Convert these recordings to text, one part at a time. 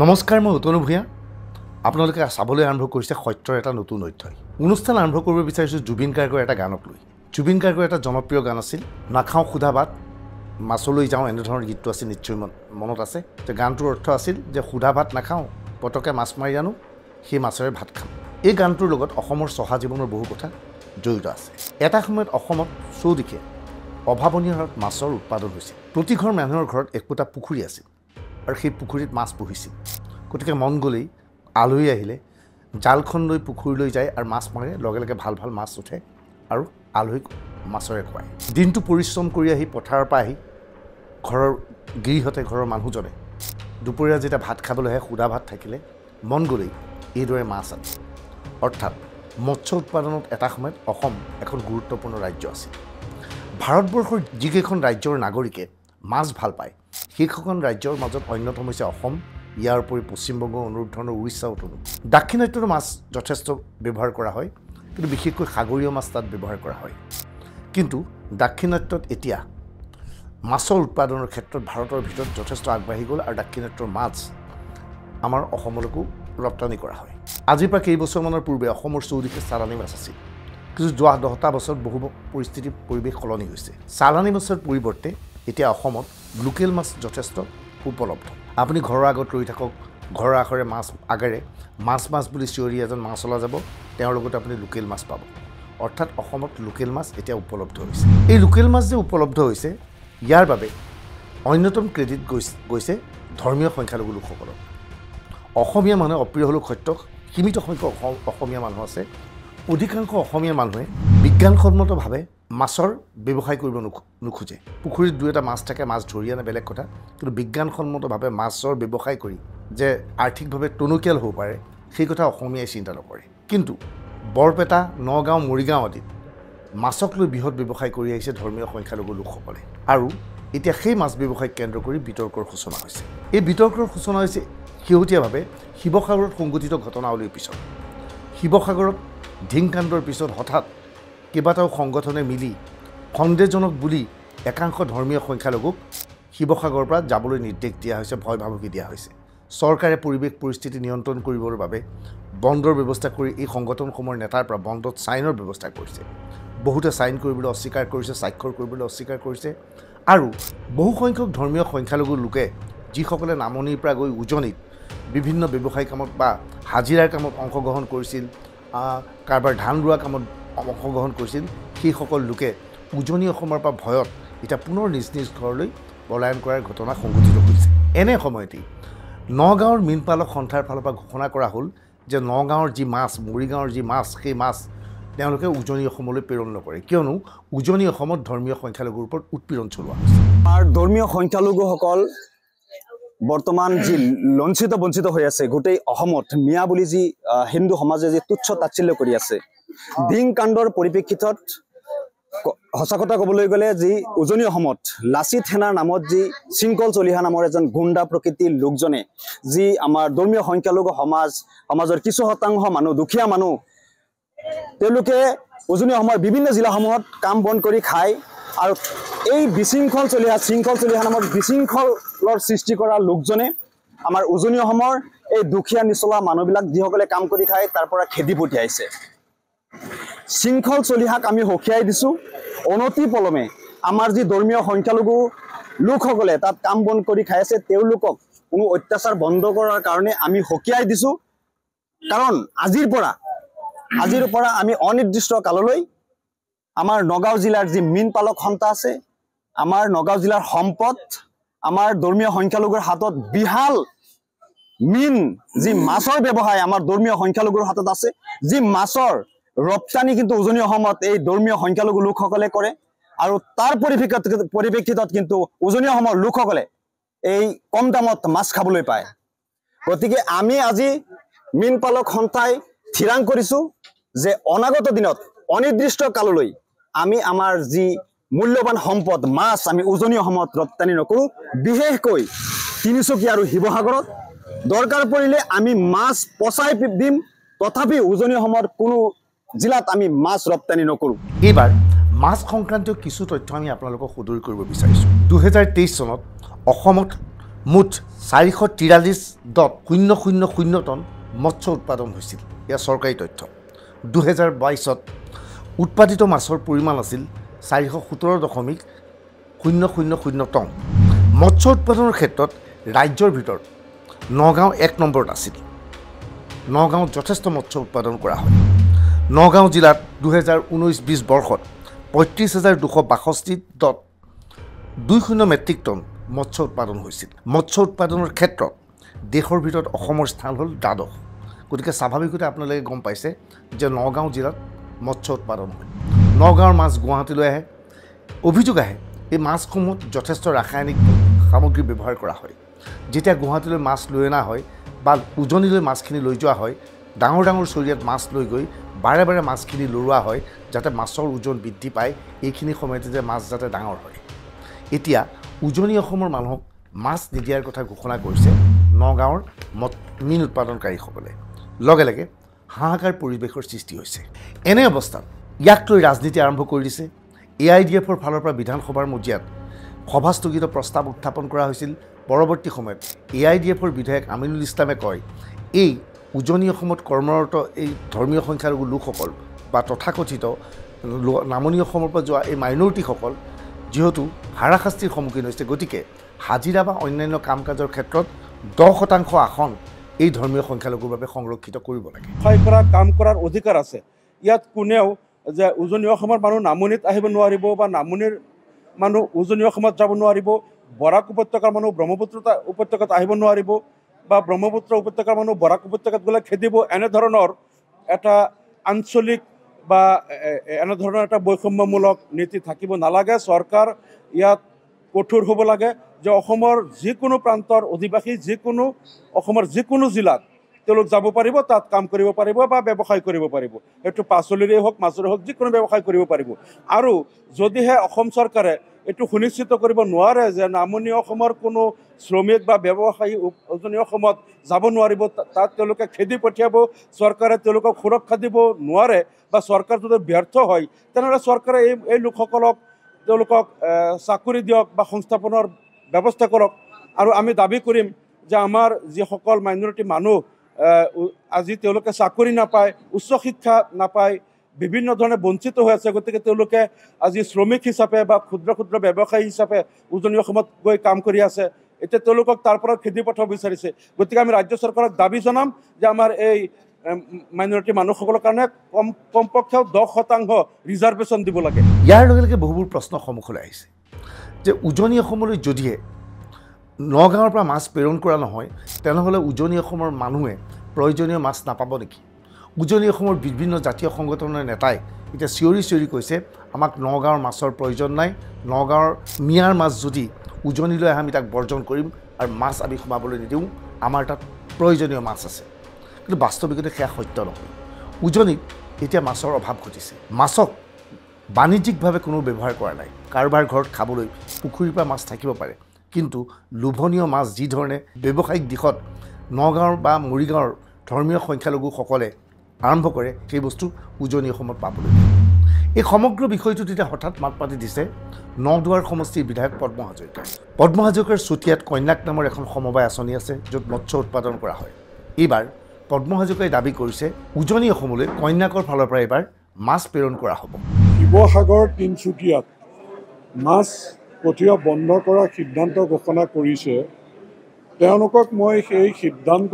নমস্কাৰ, মই উতনু ভূঞা। আপোনালোকে চাবলৈ আৰম্ভ কৰিছে সত্যৰ এটা নতুন অধ্যায়। অনুষ্ঠান আৰম্ভ কৰিব বিচাৰিছোঁ জুবিন গাৰ্গৰ এটা গানক লৈ। জুবিন গাৰ্গৰ এটা জনপ্ৰিয় গান আছিল, নাখাওঁ সুধা ভাত মাছলৈ যাওঁ, এনেধৰণৰ গীতটো আছিল, নিশ্চয় মনত আছে। যে গানটোৰ অৰ্থ আছিল যে সুধা ভাত নাখাওঁ, পটকে মাছ মাৰি আনো, সেই মাছেৰে ভাত খাম। এই গানটোৰ লগত অসমৰ চহা জীৱনৰ বহু কথা জড়িত আছে। এটা সময়ত অসমত চৌদিশে অভাৱনীয় হাৰত মাছৰ উৎপাদন হৈছিল। প্ৰতি ঘৰ মানুহৰ ঘৰত একোটা পুখুৰী আছিল আৰু সেই পুখুৰীত মাছ পুহিছিল। গতিকে মন গ'লেই আলহী আহিলে জালখন লৈ পুখুৰীলৈ যায় আৰু মাছ মাৰে, লগে লগে ভাল ভাল মাছ উঠে আৰু আলহীক মাছৰে খুৱায়। দিনটো পৰিশ্ৰম কৰি আহি পথাৰৰ পৰা আহি ঘৰৰ গৃহতে ঘৰৰ মানুহজনে দুপৰীয়া যেতিয়া ভাত খাবলৈ আহে, সুদা ভাত থাকিলে মন গ'লেই এইদৰে মাছ আনে। অৰ্থাৎ মৎস্য উৎপাদনত এটা সময়ত অসম এখন গুৰুত্বপূৰ্ণ ৰাজ্য আছিল। ভাৰতবৰ্ষৰ যিকেইখন ৰাজ্যৰ নাগৰিকে মাছ ভাল পায়, সেইখন ৰাজ্যৰ মাজত অন্যতম হৈছে অসম, ইয়াৰ উপৰি পশ্চিমবংগ, অনুৰূপ ধৰণৰ উৰিষ্যাও তলু। দাক্ষিণাত্যতো মাছ যথেষ্ট ব্যৱহাৰ কৰা হয়, কিন্তু বিশেষকৈ সাগৰীয় মাছ তাত ব্যৱহাৰ কৰা হয়। কিন্তু দাক্ষিণাত্যত এতিয়া মাছৰ উৎপাদনৰ ক্ষেত্ৰত ভাৰতৰ ভিতৰত যথেষ্ট আগবাঢ়ি গ'ল আৰু দাক্ষিণাত্যৰ মাছ আমাৰ অসমলৈকো ৰপ্তানি কৰা হয়। আজিৰ পৰা কেইবছৰমানৰ পূৰ্বে অসমৰ চৌদিশে চালানী মাছ আছিল, কিন্তু যোৱা 10টা বছৰত বহু পৰিস্থিতি পৰিৱেশ সলনি হৈছে। চালানী মাছৰ পৰিৱৰ্তে এতিয়া অসমত লোকেল মাছ যথেষ্ট উপলব্ধ। আপুনি ঘৰৰ আগত ৰৈ থাকক, ঘৰৰ আখৰে আগেৰে মাছ বুলি চিঞৰি এজন মাছলা যাব, তেওঁৰ লগতে আপুনি লোকেল মাছ পাব। অৰ্থাৎ অসমত লোকেল মাছ এতিয়া উপলব্ধ হৈছে। এই লোকেল মাছ যে উপলব্ধ হৈছে, ইয়াৰ বাবে অন্যতম ক্ৰেডিট গৈছে ধৰ্মীয় সংখ্যালঘু লোকসকলক। অসমীয়া মানুহে অপ্ৰিয় হ'লেও সত্য, সীমিত সংখ্যক অসমীয়া মানুহ আছে। অধিকাংশ অসমীয়া মানুহে বিজ্ঞানসন্মতভাৱে মাছৰ ব্যৱসায় কৰিব নোখোজে। পুখুৰীত দুই এটা মাছ থাকে, মাছ ধৰি আনে বেলেগ কথা, কিন্তু বিজ্ঞানসন্মতভাৱে মাছৰ ব্যৱসায় কৰি যে আৰ্থিকভাৱে টনকিয়াল হ'ব পাৰে, সেই কথা অসমীয়াই চিন্তা নকৰে। কিন্তু বৰপেটা, নগাঁও, মৰিগাঁও আদিত মাছক লৈ বৃহৎ ব্যৱসায় কৰি আহিছে ধৰ্মীয় সংখ্যালঘু লোকসকলে। আৰু এতিয়া সেই মাছ ব্যৱসায়ক কেন্দ্ৰ কৰি বিতৰ্কৰ সূচনা হৈছে। এই বিতৰ্কৰ সূচনা হৈছে শেহতীয়াভাৱে শিৱসাগৰত সংঘটিত ঘটনাৱলীৰ পিছত। শিৱসাগৰত ধিংকাণ্ডৰ পিছত হঠাৎ কেইবাটাও সংগঠনে মিলি সন্দেহজনক বুলি একাংশ ধৰ্মীয় সংখ্যালঘুক শিৱসাগৰৰ পৰা যাবলৈ নিৰ্দেশ দিয়া হৈছে, ভয় ভাবুকি দিয়া হৈছে। চৰকাৰে পৰিৱেশ পৰিস্থিতি নিয়ন্ত্ৰণ কৰিবৰ বাবে বন্ধৰ ব্যৱস্থা কৰি এই সংগঠনসমূহৰ নেতাৰ পৰা বন্ধত ছাইনৰ ব্যৱস্থা কৰিছে। বহুতে ছাইন কৰিবলৈ অস্বীকাৰ কৰিছে, স্বাক্ষৰ কৰিবলৈ অস্বীকাৰ কৰিছে। আৰু বহুসংখ্যক ধৰ্মীয় সংখ্যালঘু লোকে যিসকলে নামনিৰ পৰা গৈ উজনিত বিভিন্ন ব্যৱসায়িক কামত বা হাজিৰাৰ কামত অংশগ্ৰহণ কৰিছিল, কাৰোবাৰ ধান ৰোৱা কামত অংশগ্ৰহণ কৰিছিল, সেইসকল লোকে উজনি অসমৰ পৰা ভয়ত এতিয়া পুনৰ নিজ নিজ ঘৰলৈ পলায়ন কৰাৰ ঘটনা সংঘটিত হৈছে। এনে সময়তেই নগাঁৱৰ মীনপালক সন্থাৰ ফালৰ পৰা ঘোষণা কৰা হ'ল যে নগাঁৱৰ যি মাছ, মৰিগাঁৱৰ যি মাছ, সেই মাছ তেওঁলোকে উজনি অসমলৈ প্ৰেৰণ নকৰে, কিয়নো উজনি অসমত ধৰ্মীয় সংখ্যালঘুৰ ওপৰত উৎপীড়ন চলোৱা হৈছে। আমাৰ ধৰ্মীয় সংখ্যালঘুসকল বৰ্তমান যি বঞ্চিত হৈ আছে গোটেই অসমত, মিয়া বুলি যি হিন্দু সমাজে যি তুচ্ছ তাচ্ছিল্য কৰি আছে, ডিং কাণ্ডৰ পৰিপ্ৰেক্ষিতত সঁচা কথা ক'বলৈ গ'লে যি উজনি অসমত লাচিত সেনাৰ নামত যি শৃংখল চলিহা নামৰ এজন গুণ্ডা প্ৰকৃতিৰ লোকজনে যি আমাৰ ধৰ্মীয় সংখ্যালঘু সমাজৰ কিছু শতাংশ মানুহ, দুখীয়া মানুহ, তেওঁলোকে উজনি অসমৰ বিভিন্ন জিলাসমূহত কাম বন কৰি খায়। আৰু এই শৃংখল চলিহা নামৰ বিশৃংখলৰ সৃষ্টি কৰা লোকজনে আমাৰ উজনি অসমৰ এই দুখীয়া নিচলা মানুহবিলাক যিসকলে কাম কৰি খায় তাৰ পৰা খেদি পঠিয়াইছে। শৃংখল চলিহাক আমি সকীয়াই দিছোঁ। অনতি পলমে আমাৰ যি ধৰ্মীয় সংখ্যালঘু লোকসকলে তাত কাম বন কৰি খাই আছে, তেওঁলোকক কোনো অত্যাচাৰ বন্ধ কৰাৰ কাৰণে আমি সকীয়াই দিছোঁ। কাৰণ আজিৰ পৰা আমি অনিৰ্দিষ্ট কাললৈ আমাৰ নগাঁও জিলাৰ যি মীনপালক সন্থা আছে, আমাৰ নগাঁও জিলাৰ সম্পদ, আমাৰ ধৰ্মীয় সংখ্যালঘুৰ হাতত বিশাল যি মাছৰ ব্যৱসায় আমাৰ ধৰ্মীয় সংখ্যালঘুৰ হাতত আছে, যি মাছৰ ৰপ্তানি কিন্তু উজনি অসমত এই ধৰ্মীয় সংখ্যালঘু লোকসকলে কৰে। আৰু তাৰ পৰিপ্ৰেক্ষিতত কিন্তু উজনি অসমৰ লোকসকলে এই কম দামত মাছ খাবলৈ পায়। গতিকে আমি আজি মীনপালক সন্থাই থিৰাং কৰিছোঁ যে অনাগত দিনত অনিৰ্দিষ্ট কাললৈ আমি আমাৰ যি মূল্যৱান সম্পদ মাছ আমি উজনি অসমত ৰপ্তানি নকৰোঁ। বিশেষকৈ তিনিচুকীয়া আৰু শিৱসাগৰত দৰকাৰ পৰিলে আমি মাছ পচাই দিম, তথাপি উজনি অসমৰ কোনো জিলাত আমি মাছ ৰপ্তানি নকৰোঁ। এইবাৰ মাছ সংক্ৰান্তীয় কিছু তথ্য আমি আপোনালোকক সদৰি কৰিব বিচাৰিছোঁ। 2023 চনত অসমত মুঠ 443.000 টন মৎস্য উৎপাদন হৈছিল। এয়া চৰকাৰী তথ্য। 2022 উৎপাদিত মাছৰ পৰিমাণ আছিল 417.000 টন। মৎস্য উৎপাদনৰ ক্ষেত্ৰত ৰাজ্যৰ ভিতৰত নগাঁও 1 নম্বৰত আছিল। নগাঁৱত যথেষ্ট মৎস্য উৎপাদন কৰা হয়। নগাঁও জিলাত 2019-20 বৰ্ষত 35,262.20 মেট্ৰিক টন মৎস্য উৎপাদন হৈছিল। মৎস্য উৎপাদনৰ ক্ষেত্ৰত দেশৰ ভিতৰত অসমৰ স্থান হ'ল দ্বাদশ। গতিকে স্বাভাৱিকতে আপোনালোকে গম পাইছে যে নগাঁও জিলাত মৎস্য উৎপাদন হয়। নগাঁৱৰ মাছ গুৱাহাটীলৈ আহে। অভিযোগ আহে এই মাছসমূহত যথেষ্ট ৰাসায়নিক সামগ্ৰী ব্যৱহাৰ কৰা হয়। যেতিয়া গুৱাহাটীলৈ মাছ লৈ অনা হয় বা উজনিলৈ মাছখিনি লৈ যোৱা হয়, ডাঙৰ ডাঙৰ চৰিয়াত মাছ লৈ গৈ বাৰে বাৰে মাছখিনি লৰোৱা হয় যাতে মাছৰ ওজন বৃদ্ধি পায়, এইখিনি সময়তে যে মাছ যাতে ডাঙৰ হয়। এতিয়া উজনি অসমৰ মানুহক মাছ নিদিয়াৰ কথা ঘোষণা কৰিছে নগাঁৱৰ মীন উৎপাদনকাৰীসকলে। লগে লগে হাহাকাৰ পৰিৱেশৰ সৃষ্টি হৈছে। এনে অৱস্থাত ইয়াক লৈ ৰাজনীতি আৰম্ভ কৰি দিছে। AIDFৰ ফালৰ পৰা বিধানসভাৰ মজিয়াত সভাস্থগিত প্ৰস্তাৱ উত্থাপন কৰা হৈছিল। পৰৱৰ্তী সময়ত AIDFৰ বিধায়ক আমিনুল ইছলামে কয়, এই উজনি অসমত কৰ্মৰত এই ধৰ্মীয় সংখ্যালঘু লোকসকল বা তথাকথিত নামনি অসমৰ পৰা যোৱা এই মাইনৰিটিসকল যিহেতু হাৰাশাস্তিৰ সন্মুখীন হৈছে, গতিকে হাজিৰা বা অন্যান্য কাম কাজৰ ক্ষেত্ৰত 10% আসন এই ধৰ্মীয় সংখ্যালঘুৰ বাবে সংৰক্ষিত কৰিব লাগে। কাম কৰাৰ অধিকাৰ আছে। ইয়াত কোনেও যে উজনি অসমৰ মানুহ নামনিত আহিব নোৱাৰিব বা নামনিৰ মানুহ উজনি অসমত যাব নোৱাৰিব, বৰাক উপত্যকাৰ মানুহ ব্ৰহ্মপুত্ৰ উপত্যকাত আহিব নোৱাৰিব বা ব্ৰহ্মপুত্ৰ উপত্যকাৰ মানুহ বৰাক উপত্যকাত গ'লে খেদিব, এনেধৰণৰ এটা আঞ্চলিক বা এনেধৰণৰ এটা বৈষম্যমূলক নীতি থাকিব নালাগে। চৰকাৰ ইয়াত কঠোৰ হ'ব লাগে যে অসমৰ যিকোনো প্ৰান্তৰ অধিবাসী অসমৰ যিকোনো জিলাত তেওঁলোক যাব পাৰিব, তাত কাম কৰিব পাৰিব বা ব্যৱসায় কৰিব পাৰিব। এইটো পাচলিৰে হওক মাছৰে হওক যিকোনো ব্যৱসায় কৰিব পাৰিব। আৰু যদিহে অসম চৰকাৰে এইটো সুনিশ্চিত কৰিব নোৱাৰে যে নামনি অসমৰ কোনো শ্ৰমিক বা ব্যৱসায়ী উজনি অসমত যাব নোৱাৰিব, তাত তেওঁলোকে খেদি পঠিয়াব, চৰকাৰে তেওঁলোকক সুৰক্ষা দিব নোৱাৰে বা চৰকাৰ যদি ব্যৰ্থ হয়, তেনেহ'লে চৰকাৰে এই লোকসকলক তেওঁলোকক চাকৰি দিয়ক বা সংস্থাপনৰ ব্যৱস্থা কৰক। আৰু আমি দাবী কৰিম যে আমাৰ যিসকল মাইনৰিটি মানুহ আজি তেওঁলোকে চাকৰি নাপায়, উচ্চ শিক্ষা নাপায়, বিভিন্ন ধৰণে বঞ্চিত হৈ আছে, গতিকে তেওঁলোকে আজি শ্ৰমিক হিচাপে বা ক্ষুদ্ৰ ক্ষুদ্ৰ ব্যৱসায়ী হিচাপে উজনি অসমত গৈ কাম কৰি আছে। এতিয়া তেওঁলোকক তাৰ পৰা খেদি পঠাব বিচাৰিছে। গতিকে আমি ৰাজ্য চৰকাৰক দাবী জনাম যে আমাৰ এই মাইনৰিটি মানুহসকলৰ কাৰণে কমপক্ষেও 10% ৰিজাৰ্ভেশ্যন দিব লাগে। ইয়াৰ লগে লগে বহুবোৰ প্ৰশ্ন সন্মুখলৈ আহিছে যে উজনি অসমলৈ যদিহে নগাঁৱৰ পৰা মাছ প্ৰেৰণ কৰা নহয়, তেনেহ'লে উজনি অসমৰ মানুহে প্ৰয়োজনীয় মাছ নাপাব নেকি? উজনি অসমৰ বিভিন্ন জাতীয় সংগঠনৰ নেতাই এতিয়া চিঞৰি কৈছে আমাক নগাঁৱৰ মাছৰ প্ৰয়োজন নাই, নগাঁৱৰ মিয়াৰ মাছ যদি উজনিলৈ আহে আমি তাক বৰ্জন কৰিম আৰু মাছ আমি সোমাবলৈ নিদিওঁ, আমাৰ তাত প্ৰয়োজনীয় মাছ আছে। কিন্তু বাস্তৱিকতে সেয়া সত্য নহয়। উজনিত এতিয়া মাছৰ অভাৱ ঘটিছে। মাছক বাণিজ্যিকভাৱে কোনো ব্যৱহাৰ কৰা নাই। কাৰোবাৰ ঘৰত খাবলৈ পুখুৰীৰ পৰা মাছ থাকিব পাৰে, কিন্তু লোভনীয় মাছ যি ধৰণে ব্যৱসায়িক দিশত নগাঁৱৰ বা মৰিগাঁৱৰ ধৰ্মীয় সংখ্যালঘুসকলে আৰম্ভ কৰে, সেই বস্তু উজনি অসমত পাবলৈ। এই সমগ্ৰ বিষয়টো তেতিয়া হঠাৎ মাত পাতি দিছে নদুৱাৰ সমষ্টিৰ বিধায়ক পদ্ম হাজৰিকাই। পদ্ম হাজৰিকাৰ চতিয়াত কন্যাক নামৰ এখন সমবায় আঁচনি আছে, য'ত মৎস্য উৎপাদন কৰা হয়। এইবাৰ পদ্ম হাজৰিকাই দাবী কৰিছে উজনি অসমলৈ কন্যাকৰ ফালৰ পৰা এইবাৰ মাছ প্ৰেৰণ কৰা হ'ব। শিৱসাগৰ তিনিচুকীয়াত মাছ পঠিওৱা বন্ধ কৰাৰ সিদ্ধান্ত ঘোষণা কৰিছে। তেওঁলোকক মই সেই সিদ্ধান্ত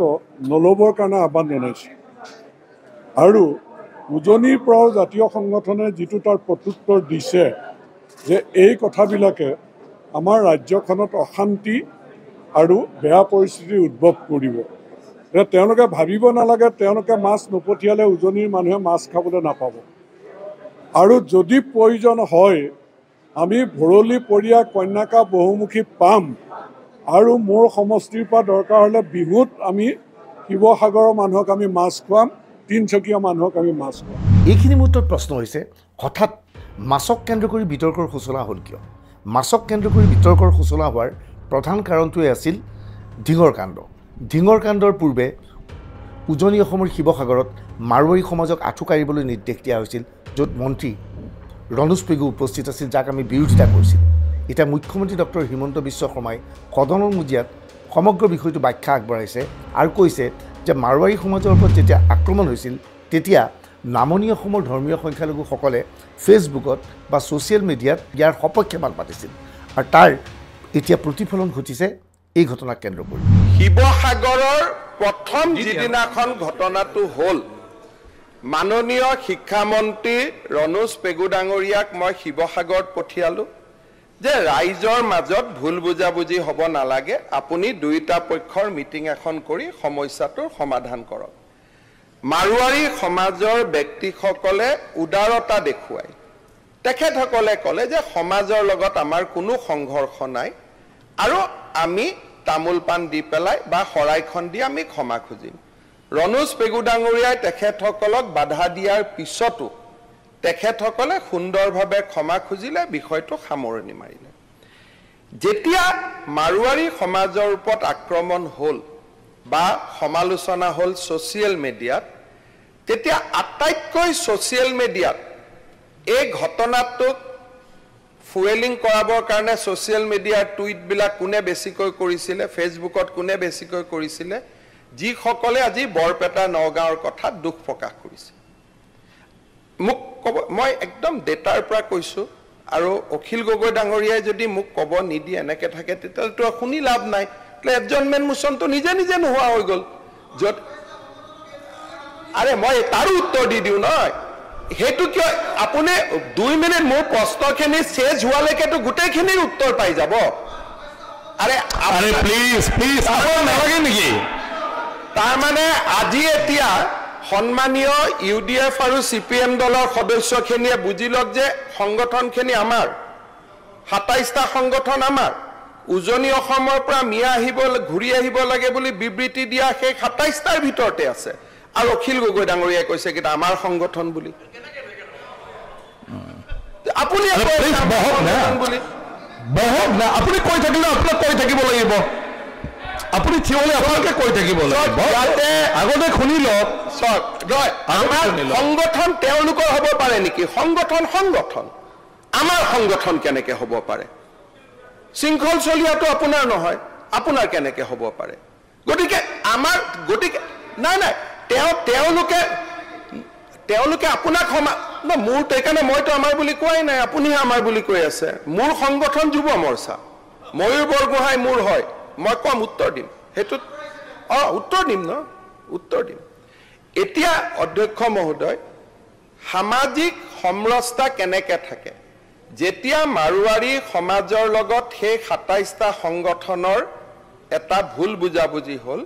নল'বৰ কাৰণে আহ্বান জনাইছোঁ। আৰু উজনিৰ পৰাও জাতীয় সংগঠনে যিটো তাৰ প্ৰত্যুত্তৰ দিছে যে এই কথাবিলাকে আমাৰ ৰাজ্যখনত অশান্তি আৰু বেয়া পৰিস্থিতিৰ উদ্ভৱ কৰিব। তেওঁলোকে ভাবিব নালাগে তেওঁলোকে মাছ নপঠিয়ালে উজনিৰ মানুহে মাছ খাবলৈ নাপাব। আৰু যদি প্ৰয়োজন হয় আমি ভৰলী পৰিয়া কন্যাকা বহুমুখী পাম। আৰু মোৰ সমষ্টিৰ পৰা দৰকাৰ হ'লে বিহুত আমি শিৱসাগৰৰ মানুহক আমি মাছ খুৱাম, তিনিচুকীয়া মানুহক আমি মাছ খুৱাম। এইখিনি মুহূৰ্তত প্ৰশ্ন হৈছে হঠাৎ মাছক কেন্দ্ৰ কৰি বিতৰ্কৰ সূচনা হ'ল কিয়? মাছক কেন্দ্ৰ কৰি বিতৰ্কৰ সূচনা হোৱাৰ প্ৰধান কাৰণটোৱে আছিল ধিঙৰ কাণ্ড। ধিঙৰ কাণ্ডৰ পূৰ্বে উজনি অসমৰ শিৱসাগৰত মাৰোৱাৰী সমাজক আঁঠু কাঢ়িবলৈ নিৰ্দেশ দিয়া হৈছিল, য'ত মন্ত্ৰী ৰণোজ পেগু উপস্থিত আছিল, যাক আমি বিৰোধিতা কৰিছিলোঁ। এতিয়া মুখ্যমন্ত্ৰী ডক্টৰ হিমন্ত বিশ্ব শৰ্মাই সদনৰ মজিয়াত সমগ্ৰ বিষয়টো ব্যাখ্যা আগবঢ়াইছে আৰু কৈছে যে মাৰোৱাৰী সমাজৰ ওপৰত যেতিয়া আক্ৰমণ হৈছিল তেতিয়া নামনি অসমৰ ধৰ্মীয় সংখ্যালঘুসকলে ফেচবুকত বা ছ'চিয়েল মিডিয়াত ইয়াৰ সপক্ষে মাত মাতিছিল আৰু তাৰ এতিয়া প্ৰতিফলন ঘটিছে এই ঘটনাক কেন্দ্ৰ কৰি শিৱসাগৰৰ প্ৰথম যিদিনাখন ঘটনাটো হ'ল মাননীয় শিক্ষামন্ত্ৰী ৰণোজ পেগু ডাঙৰীয়াক মই শিৱসাগৰত পঠিয়ালোঁ যে ৰাইজৰ মাজত ভুল বুজাবুজি হ'ব নালাগে আপুনি দুয়োটা পক্ষৰ মিটিং এখন কৰি সমস্যাটোৰ সমাধান কৰক মাৰোৱাৰী সমাজৰ ব্যক্তিসকলে উদাৰতা দেখুৱাই তেখেতসকলে ক'লে যে সমাজৰ লগত আমাৰ কোনো সংঘৰ্ষ নাই আৰু আমি তামোল পাণ দি পেলাই বা শৰাইখন দি আমি ক্ষমা খুজিম ৰণোজ পেগু ডাঙৰীয়াই তেখেতসকলক বাধা দিয়াৰ পিছতো তেখেতসকলে সুন্দৰভাৱে ক্ষমা খুজিলে বিষয়টো সামৰণি মাৰিলে যেতিয়া মাৰোৱাৰী সমাজৰ ওপৰত আক্ৰমণ হ'ল বা সমালোচনা হ'ল ছ'চিয়েল মিডিয়াত তেতিয়া আটাইতকৈ ছ'চিয়েল মিডিয়াত এই ঘটনাটোক ফুৱেলিং কৰাবৰ কাৰণে ছ'চিয়েল মিডিয়াৰ টুইটবিলাক কোনে বেছিকৈ কৰিছিলে ফেচবুকত কোনে বেছিকৈ কৰিছিলে যিসকলে আজি বৰপেটা নগাঁৱৰ কথা দুখ প্ৰকাশ কৰিছে মোক ক'ব মই একদম ডেটাৰ পৰা কৈছোঁ আৰু অখিল গগৈ ডাঙৰীয়াই যদি মোক ক'ব নিদিয়ে এনেকৈ থাকে তেতিয়াহ'লেতো শুনি লাভ নাই এডজনমেণ্ট মোচনটো নিজে নিজে নোহোৱা হৈ গ'ল য'ত আৰে মই তাৰো উত্তৰ দি দিওঁ নহয় সেইটো কিয় আপুনি 2 মিনিট মোৰ প্ৰশ্নখিনি শেষ হোৱালৈকেতো গোটেইখিনিৰ উত্তৰ পাই যাব আৰে প্লিজ নালাগে নেকি তাৰমানে আজি এতিয়া সন্মানীয় UDF আৰু CPM দলৰ সদস্যখিনিয়ে বুজি লওক যে সংগঠনখিনি আমাৰ 27টা সংগঠন আমাৰ উজনি অসমৰ পৰা মিয়া ঘূৰি আহিব লাগে বুলি বিবৃতি দিয়া সেই 27টাৰ ভিতৰতে আছে আৰু অখিল গগৈ ডাঙৰীয়াই কৈছে কি আমাৰ সংগঠন বুলি আপুনি আপুনি কৈ থাকিলে আপোনাক কৈ থাকিব লাগিব আপুনি থিয়লে আপোনালোকে কৈ থাকিব লাগিব আগতে শুনি লওক সংগঠন তেওঁলোকৰ হ'ব পাৰে নেকি সংগঠন আমাৰ সংগঠন কেনেকৈ হ'ব পাৰে শৃংখল চলিয়াটো আপোনাৰ নহয় আপোনাৰ কেনেকৈ হ'ব পাৰে গতিকে নাই তেওঁলোকে আপোনাক মোৰ সেইকাৰণে মইতো আমাৰ বুলি কোৱাই নাই আপুনিহে আমাৰ বুলি কৈ আছে মোৰ সংগঠন যুৱ মৰ্চা ময়ূৰ বৰগোহাঁই মোৰ হয় মই কম উত্তৰ দিম সেইটোত উত্তৰ দিম এতিয়া অধ্যক্ষ মহোদয় সামাজিক সমৰসতা কেনেকৈ থাকে যেতিয়া মাৰোৱাৰী সমাজৰ লগত সেই 27টা সংগঠনৰ এটা ভুল বুজাবুজি হ'ল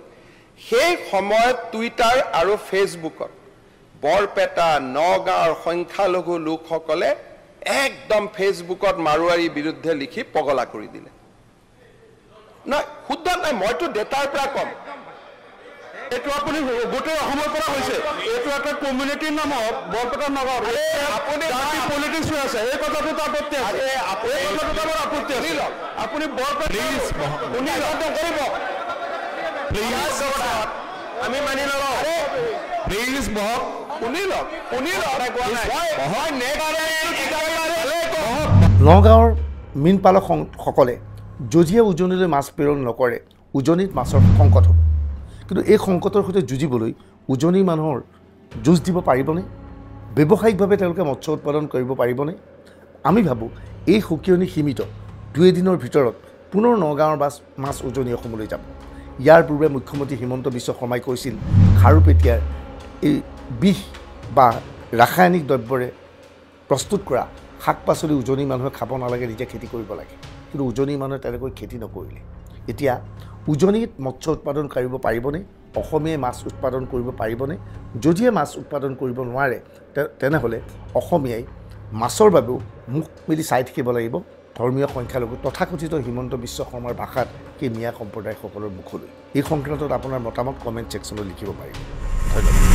সেই সময়ত টুইটাৰ আৰু ফেচবুকত বৰপেটা নগাঁৱৰ সংখ্যালঘু লোকসকলে একদম ফেচবুকত মাৰোৱাৰীৰ বিৰুদ্ধে লিখি পগলা কৰি দিলে নাই শুদ্ধ নাই মইতো ডেটাৰ পৰা কম এইটো আপুনি গোটেই অসমৰ পৰা হৈছে এইটো এটা কমিউনিটিৰ নামত বৰপেটা নগাঁৱত আপুনি পলিটিক্স হৈ আছে এই কথাটোত আপত্তি আছে আপুনি বৰপেটা কৰিব আমি মানি নলওঁ প্লিজ বহক শুনি লওক নগাঁৱৰ মীন পালকসকলে যদিহে উজনিলৈ মাছ প্ৰেৰণ নকৰে উজনিত মাছৰ সংকট হ'ব কিন্তু এই সংকটৰ সৈতে যুঁজিবলৈ উজনিৰ মানুহৰ যুঁজ দিব পাৰিবনে ব্যৱসায়িকভাৱে তেওঁলোকে মৎস্য উৎপাদন কৰিব পাৰিবনে আমি ভাবোঁ এই সকিয়নি সীমিত 2 দিনৰ ভিতৰত পুনৰ নগাঁৱৰ মাছ উজনি অসমলৈ যাব ইয়াৰ পূৰ্বে মুখ্যমন্ত্ৰী হিমন্ত বিশ্ব শৰ্মাই কৈছিল খাৰুপেটীয়াৰ এই বিষ বা ৰাসায়নিক দ্ৰব্যৰে প্ৰস্তুত কৰা শাক পাচলি উজনি মানুহে খাব নালাগে নিজে খেতি কৰিব লাগে কিন্তু উজনি মানুহে তেনেকৈ খেতি নকৰিলে এতিয়া উজনিত মৎস্য উৎপাদন কৰিব পাৰিবনে অসমীয়াই মাছ উৎপাদন কৰিব পাৰিবনে যদিহে মাছ উৎপাদন কৰিব নোৱাৰে তেনেহ'লে অসমীয়াই মাছৰ বাবেও মুখ মেলি চাই থাকিব লাগিব ধৰ্মীয় সংখ্যালঘু তথাকথিত হিমন্ত বিশ্ব শৰ্মাৰ ভাষাত সেই মিয়া সম্প্ৰদায়সকলৰ মুখলৈ এই সংক্ৰান্তত আপোনাৰ মতামত কমেণ্ট ছেকশ্যনত লিখিব পাৰিব ধন্যবাদ